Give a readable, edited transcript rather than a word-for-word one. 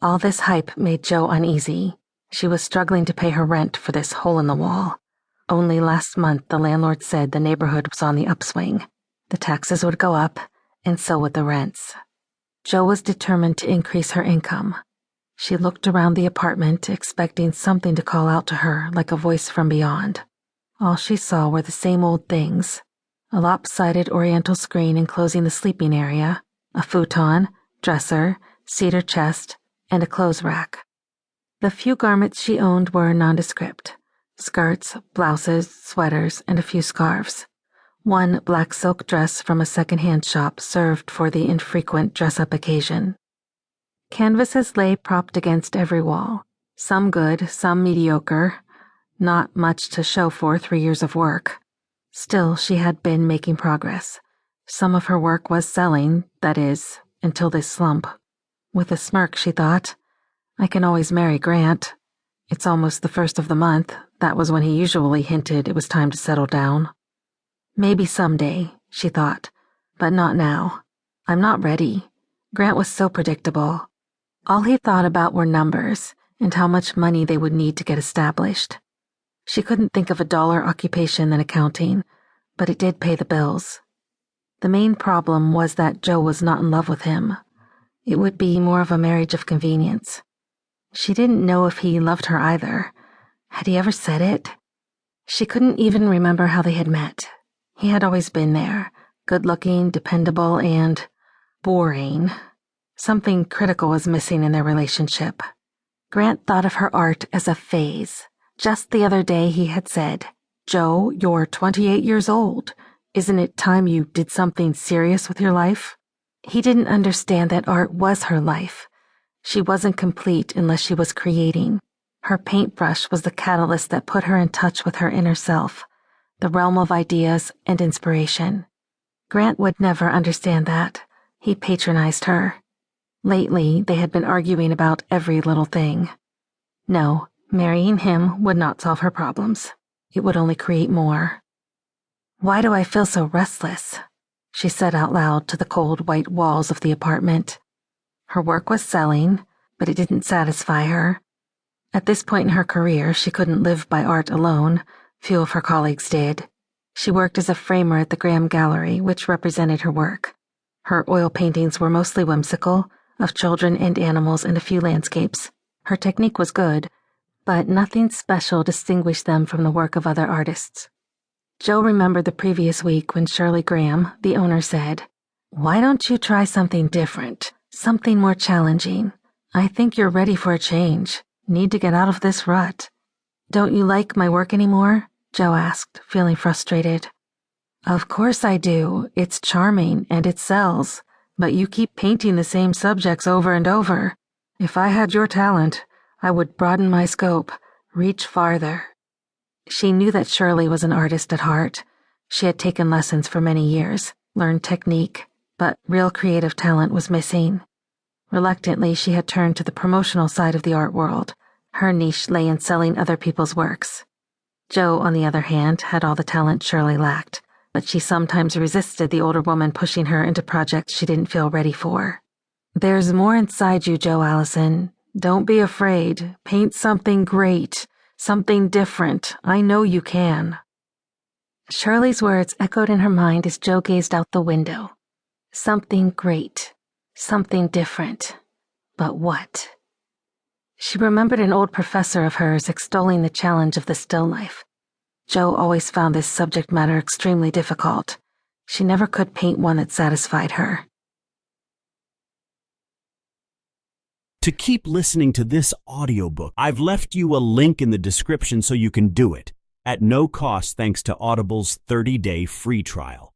All this hype made Jo uneasy. She was struggling to pay her rent for this hole in the wall. Only last month the landlord said the neighborhood was on the upswing. The taxes would go up, and so would the rents. Jo was determined to increase her income. She looked around the apartment, expecting something to call out to her like a voice from beyond. All she saw were the same old things: a lopsided oriental screen enclosing the sleeping area, a futon, dresser, cedar chest, and a clothes rack. The few garments she owned were nondescript: skirts, blouses, sweaters, and a few scarves. One black silk dress from a second-hand shop served for the infrequent dress-up occasion. Canvases lay propped against every wall, some good, some mediocre, not much to show for 3 years of work. Still, she had been making progress. Some of her work was selling, that is, until this slump. With a smirk, she thought, I can always marry Grant. It's almost the first of the month. That was when he usually hinted it was time to settle down. Maybe someday, she thought, but not now. I'm not ready. Grant was so predictable. All he thought about were numbers and how much money they would need to get established. She couldn't think of a duller occupation than accounting, but it did pay the bills. The main problem was that Jo was not in love with him. It would be more of a marriage of convenience. She didn't know if he loved her either. Had he ever said it? She couldn't even remember how they had met. He had always been there, good-looking, dependable, and boring. Something critical was missing in their relationship. Grant thought of her art as a phase. Just the other day he had said, Jo, you're 28 years old. Isn't it time you did something serious with your life? He didn't understand that art was her life. She wasn't complete unless she was creating. Her paintbrush was the catalyst that put her in touch with her inner self, the realm of ideas and inspiration. Grant would never understand that. He patronized her. Lately, they had been arguing about every little thing. No, marrying him would not solve her problems. It would only create more. Why do I feel so restless? She said out loud to the cold white walls of the apartment. Her work was selling, but it didn't satisfy her. At this point in her career, she couldn't live by art alone. Few of her colleagues did. She worked as a framer at the Graham Gallery, which represented her work. Her oil paintings were mostly whimsical, of children and animals and a few landscapes. Her technique was good, but nothing special distinguished them from the work of other artists. Jo remembered the previous week when Shirley Graham, the owner, said, "Why don't you try something different, something more challenging? I think you're ready for a change. Need to get out of this rut." "Don't you like my work anymore?" Jo asked, feeling frustrated. "Of course I do. It's charming and it sells. But you keep painting the same subjects over and over. If I had your talent, I would broaden my scope, reach farther." She knew that Shirley was an artist at heart. She had taken lessons for many years, learned technique, but real creative talent was missing. Reluctantly, she had turned to the promotional side of the art world. Her niche lay in selling other people's works. Jo, on the other hand, had all the talent Shirley lacked, but she sometimes resisted the older woman pushing her into projects she didn't feel ready for. "There's more inside you, Jo Allison. Don't be afraid. Paint something great, something different. I know you can." Shirley's words echoed in her mind as Jo gazed out the window. Something great, something different. But what? She remembered an old professor of hers extolling the challenge of the still life. Jo always found this subject matter extremely difficult. She never could paint one that satisfied her. To keep listening to this audiobook, I've left you a link in the description so you can do it, at no cost thanks to Audible's 30-day free trial.